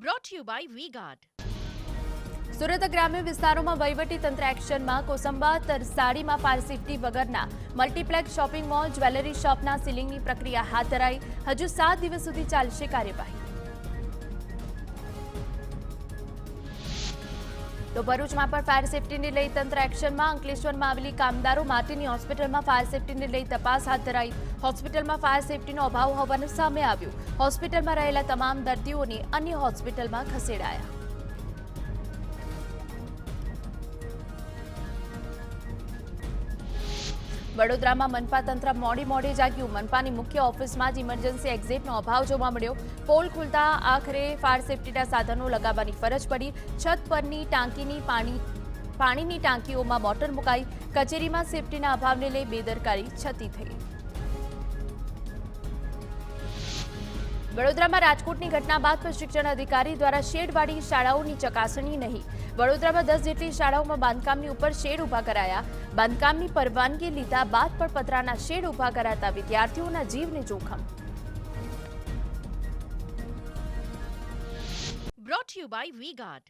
brought to you by V-Guard. Surat ગ્રામ્ય વિસ્તારોમાં વહીવટી તંત્ર એક્શનમાં કોસંબા તરસાડીમાં ફાયર સેફટી વગરના મલ્ટીપ્લેક્સ શોપિંગ મોલ જ્વેલરી શોપના સીલિંગની પ્રક્રિયા હાથ ધરાઈ. હજુ 7 દિવસ સુધી ચાલશે કાર્યવાહી. તો ભરૂચમાં પણ ફાયર સેફટીને લઈ તંત્ર એક્શનમાં. અંકલેશ્વરમાં આવેલી કામદારો માટેની હોસ્પિટલમાં ફાયર સેફટીને લઈ તપાસ હાથ ધરાઈ. હોસ્પિટલમાં ફાયર સેફટીનો અભાવ હોવાનું સામે આવ્યું. હોસ્પિટલમાં રહેલા તમામ દર્દીઓને અન્ય હોસ્પિટલમાં ખસેડાયા. વડોદરામાં મનપા તંત્ર મોડે જાગ્યું. મનપાની મુખ્ય ઓફિસમાં જ ઇમરજન્સી એક્ઝિટનો અભાવ જોવા મળ્યો. પોલ ખુલતા આખરે ફાયર સેફટીના સાધનો લગાવવાની ફરજ પડી. છત પરની પાણીની ટાંકીઓમાં મોટર મુકાઈ. કચેરીમાં સેફટીના અભાવને લઈ બેદરકારી છતી થઈ. વડોદરામાં રાજકોટની ઘટના બાદ શિક્ષણ અધિકારી દ્વારા શેડવાળી શાળાઓની ચકાસણી નહીં. વડોદરામાં 10 જેટલી શાળાઓમાં બાંધકામની ઉપર શેડ ઉભા કરાયા. બાંધકામની પરવાનગી લીધા બાદ પણ પતરાના શેડ ઉભા કરાતા વિદ્યાર્થીઓના જીવને જોખમ. Brought to you by V-Guard.